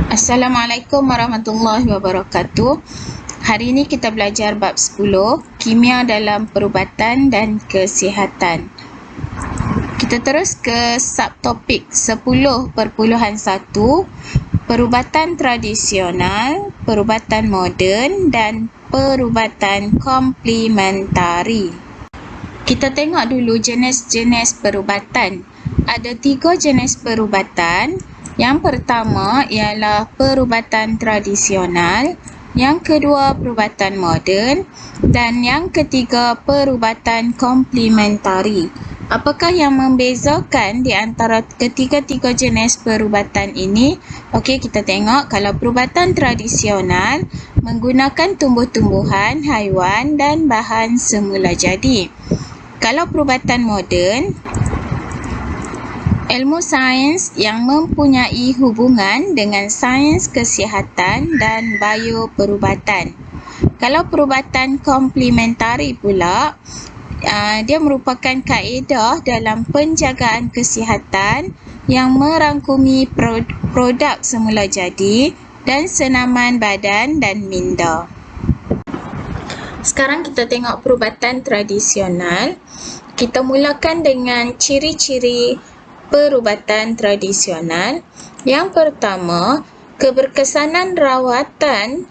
Assalamualaikum warahmatullahi wabarakatuh. Hari ini kita belajar bab 10, kimia dalam perubatan dan kesihatan. Kita terus ke subtopik 10.1, perubatan tradisional, perubatan moden dan perubatan komplementari. Kita tengok dulu jenis-jenis perubatan. Ada 3 jenis perubatan. Yang pertama ialah perubatan tradisional, yang kedua perubatan moden dan yang ketiga perubatan komplementari. Apakah yang membezakan di antara ketiga-tiga jenis perubatan ini? Okey, kita tengok. Kalau perubatan tradisional menggunakan tumbuh-tumbuhan, haiwan dan bahan semula jadi. Kalau perubatan moden, ilmu sains yang mempunyai hubungan dengan sains kesihatan dan bioperubatan. Kalau perubatan komplementari pula, dia merupakan kaedah dalam penjagaan kesihatan yang merangkumi produk semula jadi dan senaman badan dan minda. Sekarang kita tengok perubatan tradisional. Kita mulakan dengan ciri-ciri perubatan tradisional. Yang pertama, keberkesanan rawatan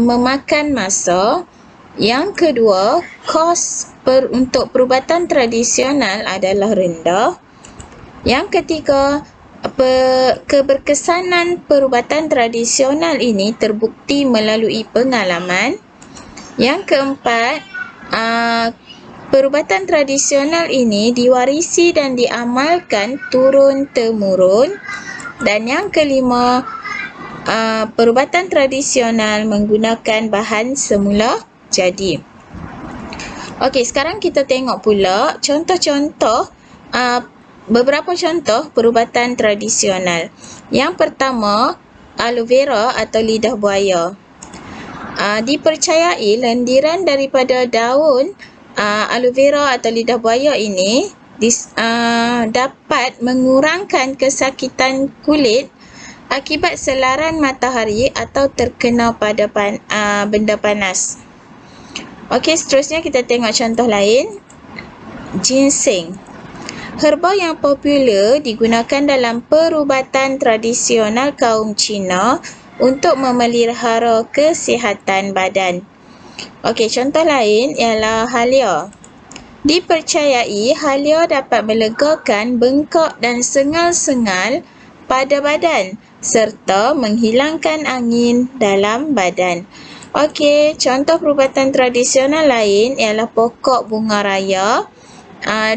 memakan masa. Yang kedua, kos untuk perubatan tradisional adalah rendah. Yang ketiga, keberkesanan perubatan tradisional ini terbukti melalui pengalaman. Yang keempat, perubatan tradisional ini diwarisi dan diamalkan turun-temurun. Dan yang kelima, perubatan tradisional menggunakan bahan semula jadi. Okey, sekarang kita tengok pula contoh-contoh, beberapa contoh perubatan tradisional. Yang pertama, aloe vera atau lidah buaya. Dipercayai lendiran daripada daun aloe vera atau lidah buaya ini dapat mengurangkan kesakitan kulit akibat selaran matahari atau terkena pada benda panas. Okey, seterusnya kita tengok contoh lain. Ginseng. Herba yang popular digunakan dalam perubatan tradisional kaum Cina untuk memelihara kesihatan badan. Okey, contoh lain ialah halia. Dipercayai halia dapat melegakan bengkak dan sengal-sengal pada badan serta menghilangkan angin dalam badan. Okey, contoh perubatan tradisional lain ialah pokok bunga raya.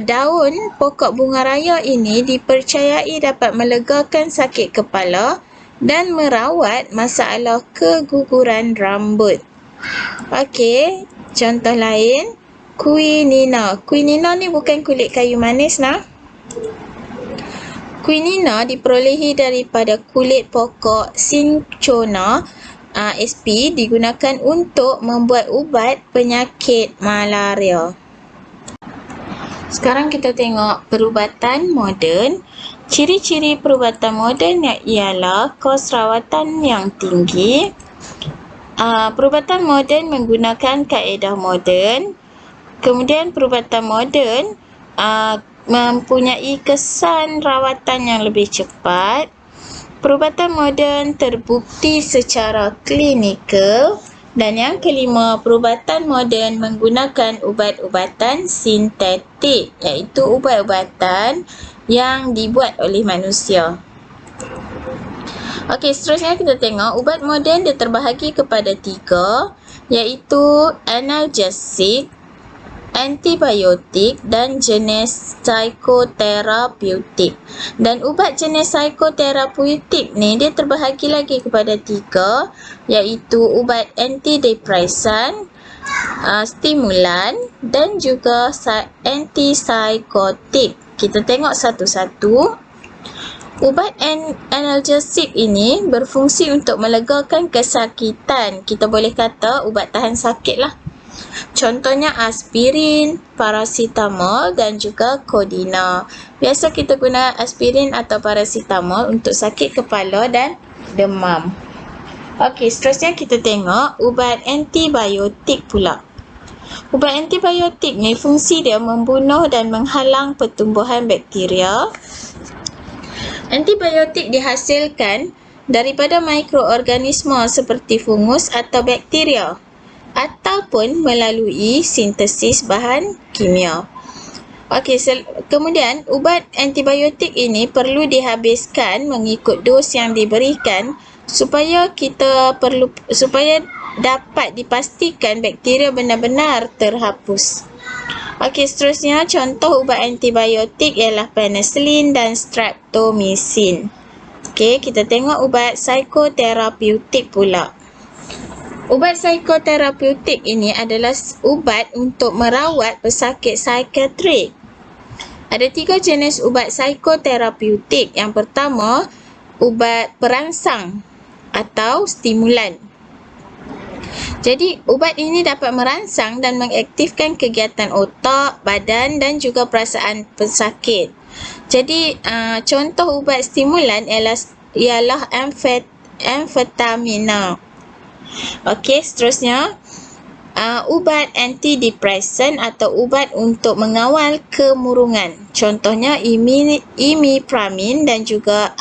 Daun pokok bunga raya ini dipercayai dapat melegakan sakit kepala dan merawat masalah keguguran rambut. Okey, contoh lain, quinina. Quinina ni bukan kulit kayu manis nah. Quinina diperolehi daripada kulit pokok cinchona sp, digunakan untuk membuat ubat penyakit malaria. Sekarang kita tengok perubatan moden. Ciri-ciri perubatan moden ialah kos rawatan yang tinggi. Perubatan moden menggunakan kaedah moden. Kemudian perubatan moden mempunyai kesan rawatan yang lebih cepat. Perubatan moden terbukti secara klinikal. Dan yang kelima, perubatan moden menggunakan ubat-ubatan sintetik, iaitu ubat-ubatan yang dibuat oleh manusia. Okey, seterusnya kita tengok ubat moden dia terbahagi kepada 3, iaitu analgesik, antibiotik dan jenis psikoterapeutik. Dan ubat jenis psikoterapeutik ni dia terbahagi lagi kepada 3, iaitu ubat antidepresan, stimulan dan juga antipsikotik. Kita tengok satu-satu. Ubat analgesik ini berfungsi untuk melegakan kesakitan. Kita boleh kata ubat tahan sakit lah. Contohnya aspirin, paracetamol dan juga kodina. Biasa kita guna aspirin atau paracetamol untuk sakit kepala dan demam. Okey, seterusnya kita tengok ubat antibiotik pula. Ubat antibiotik ni fungsi dia membunuh dan menghalang pertumbuhan bakteria. Antibiotik dihasilkan daripada mikroorganisma seperti fungus atau bakteria ataupun melalui sintesis bahan kimia. Okey, kemudian ubat antibiotik ini perlu dihabiskan mengikut dos yang diberikan supaya dapat dipastikan bakteria benar-benar terhapus. Okey, seterusnya contoh ubat antibiotik ialah penicillin dan streptomycin. Okey, kita tengok ubat psikoterapeutik pula. Ubat psikoterapeutik ini adalah ubat untuk merawat pesakit psikiatrik. Ada 3 jenis ubat psikoterapeutik. Yang pertama, ubat perangsang atau stimulan. Jadi, ubat ini dapat merangsang dan mengaktifkan kegiatan otak, badan dan juga perasaan pesakit. Jadi, contoh ubat stimulan ialah amfetamina. Okey, seterusnya ubat antidepresan atau ubat untuk mengawal kemurungan. Contohnya imipramine dan juga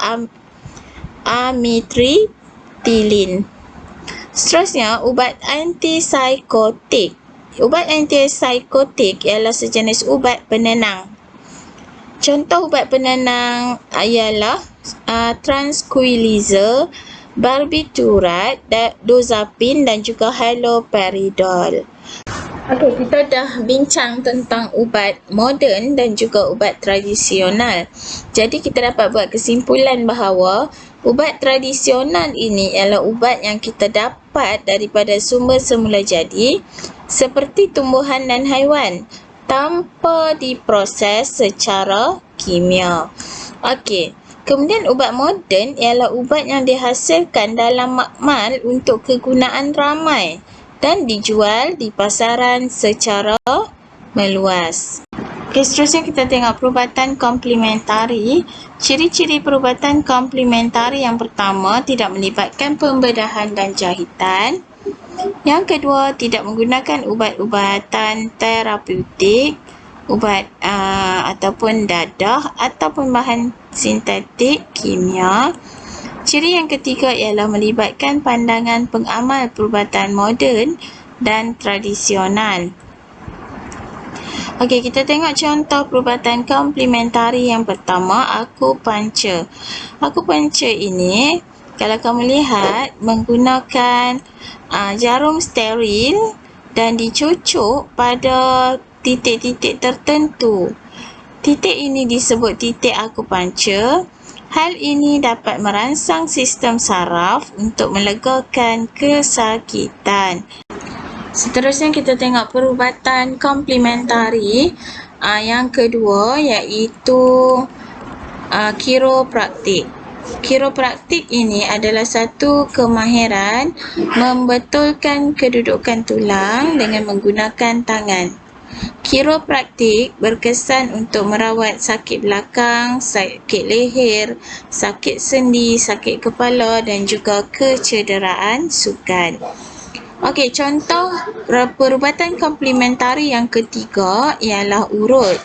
amitriptyline. Seterusnya, ubat antipsikotik. Ubat antipsikotik ialah sejenis ubat penenang. Contoh ubat penenang ialah tranquilizer, barbiturat, dozapin dan juga haloperidol. Okey, kita dah bincang tentang ubat moden dan juga ubat tradisional. Jadi kita dapat buat kesimpulan bahawa ubat tradisional ini ialah ubat yang kita dapat daripada sumber semula jadi seperti tumbuhan dan haiwan tanpa diproses secara kimia. Okey. Kemudian ubat moden ialah ubat yang dihasilkan dalam makmal untuk kegunaan ramai dan dijual di pasaran secara meluas. Okey, seterusnya kita tengok perubatan komplementari. Ciri-ciri perubatan komplementari yang pertama, tidak melibatkan pembedahan dan jahitan. Yang kedua, tidak menggunakan ubat-ubatan terapeutik, ubat ataupun dadah ataupun bahan sintetik kimia. Ciri yang ketiga ialah melibatkan pandangan pengamal perubatan moden dan tradisional. Okey, kita tengok contoh perubatan komplementari yang pertama, akupuncture. Akupuncture ini, kalau kamu lihat, menggunakan jarum steril dan dicucuk pada titik-titik tertentu. Titik ini disebut titik akupuncture. Hal ini dapat merangsang sistem saraf untuk melegakan kesakitan. Seterusnya kita tengok perubatan komplementari yang kedua, iaitu kiropraktik. Kiropraktik ini adalah satu kemahiran membetulkan kedudukan tulang dengan menggunakan tangan. Kiropraktik berkesan untuk merawat sakit belakang, sakit leher, sakit sendi, sakit kepala dan juga kecederaan sukan. Okey, contoh perubatan komplementari yang ketiga ialah urut.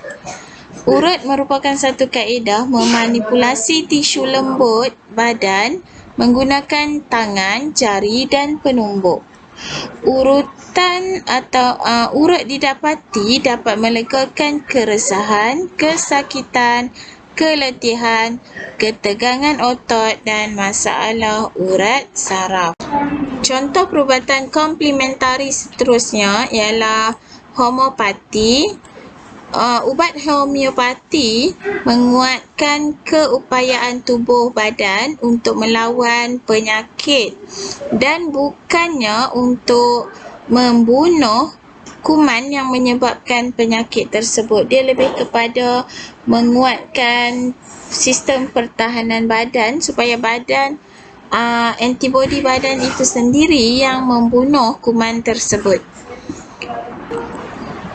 Urut merupakan satu kaedah memanipulasi tisu lembut badan menggunakan tangan, jari dan penumbuk. Urut didapati dapat melegakan keresahan, kesakitan, keletihan, ketegangan otot dan masalah urat saraf. Contoh perubatan komplementari seterusnya ialah homeopati. Ubat homeopati menguatkan keupayaan tubuh badan untuk melawan penyakit dan bukannya untuk membunuh kuman yang menyebabkan penyakit tersebut. Dia lebih kepada menguatkan sistem pertahanan badan supaya antibodi badan itu sendiri yang membunuh kuman tersebut.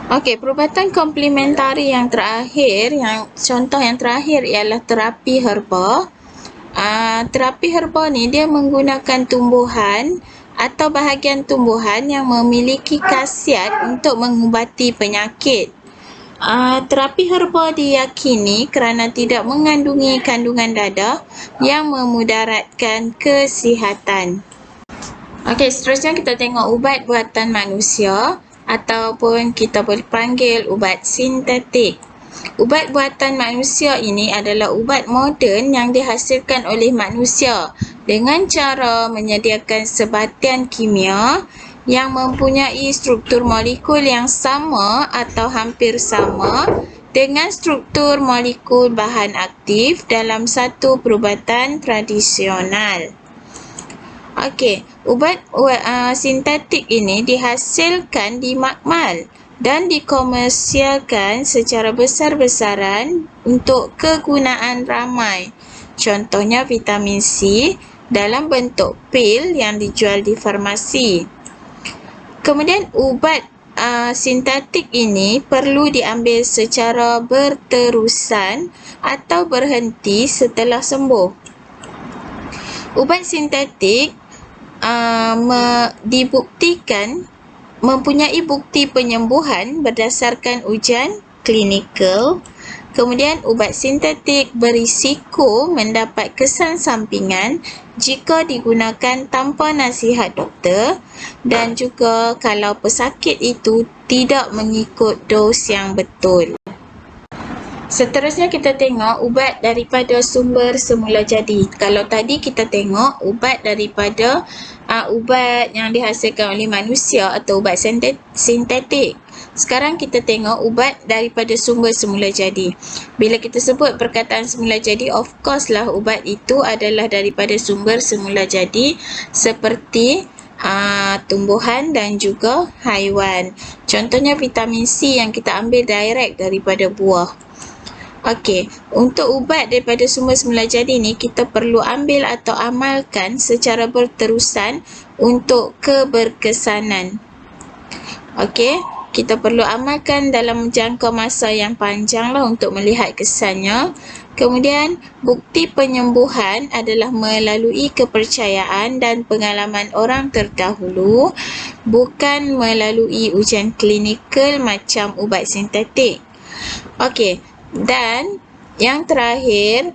Okey, perubatan komplementari yang terakhir, contoh yang terakhir ialah terapi herba. terapi herba ni dia menggunakan tumbuhan atau bahagian tumbuhan yang memiliki khasiat untuk mengubati penyakit. Terapi herba diyakini kerana tidak mengandungi kandungan dadah yang memudaratkan kesihatan. Okey, seterusnya kita tengok ubat buatan manusia ataupun kita boleh panggil ubat sintetik. Ubat buatan manusia ini adalah ubat moden yang dihasilkan oleh manusia dengan cara menyediakan sebatian kimia yang mempunyai struktur molekul yang sama atau hampir sama dengan struktur molekul bahan aktif dalam satu perubatan tradisional. Okey, ubat sintetik ini dihasilkan di makmal dan dikomersialkan secara besar-besaran untuk kegunaan ramai. Contohnya vitamin C dalam bentuk pil yang dijual di farmasi. Kemudian ubat sintetik ini perlu diambil secara berterusan atau berhenti setelah sembuh. Ubat sintetik dibuktikan mempunyai bukti penyembuhan berdasarkan ujian klinikal. Kemudian ubat sintetik berisiko mendapat kesan sampingan jika digunakan tanpa nasihat doktor dan juga kalau pesakit itu tidak mengikut dos yang betul. Seterusnya kita tengok ubat daripada sumber semula jadi. Kalau tadi kita tengok ubat daripada ubat yang dihasilkan oleh manusia atau ubat sintetik. Sekarang kita tengok ubat daripada sumber semula jadi. Bila kita sebut perkataan semula jadi, of course lah ubat itu adalah daripada sumber semula jadi seperti tumbuhan dan juga haiwan. Contohnya vitamin C yang kita ambil direct daripada buah. Okey, untuk ubat daripada sumber semula jadi ni kita perlu ambil atau amalkan secara berterusan untuk keberkesanan. Okey, kita perlu amalkan dalam jangka masa yang panjang lah untuk melihat kesannya. Kemudian, bukti penyembuhan adalah melalui kepercayaan dan pengalaman orang terdahulu, bukan melalui ujian klinikal macam ubat sintetik. Okey. Dan yang terakhir,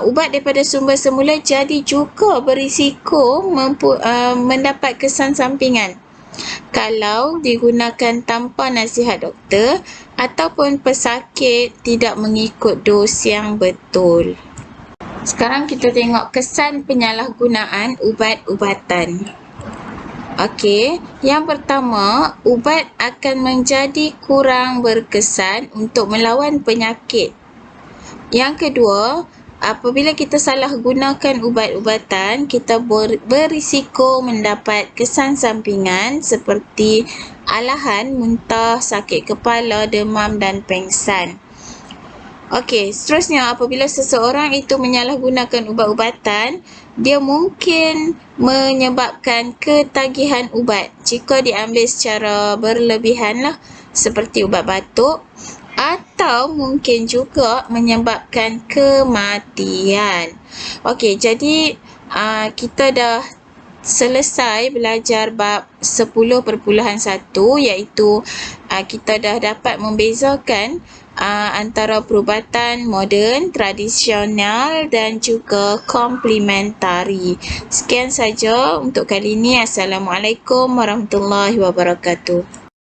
ubat daripada sumber semula jadi juga berisiko mendapat kesan sampingan kalau digunakan tanpa nasihat doktor ataupun pesakit tidak mengikut dos yang betul. Sekarang kita tengok kesan penyalahgunaan ubat-ubatan. Okey, yang pertama, ubat akan menjadi kurang berkesan untuk melawan penyakit. Yang kedua, apabila kita salah gunakan ubat-ubatan, kita berisiko mendapat kesan sampingan seperti alahan, muntah, sakit kepala, demam dan pengsan. Okey, seterusnya apabila seseorang itu menyalahgunakan ubat-ubatan, dia mungkin menyebabkan ketagihan ubat jika diambil secara berlebihan lah, seperti ubat batuk, atau mungkin juga menyebabkan kematian. Okey, jadi kita dah selesai belajar bab 10.1 iaitu kita dah dapat membezakan antara perubatan moden, tradisional dan juga komplementari. Sekian saja untuk kali ini. Assalamualaikum warahmatullahi wabarakatuh.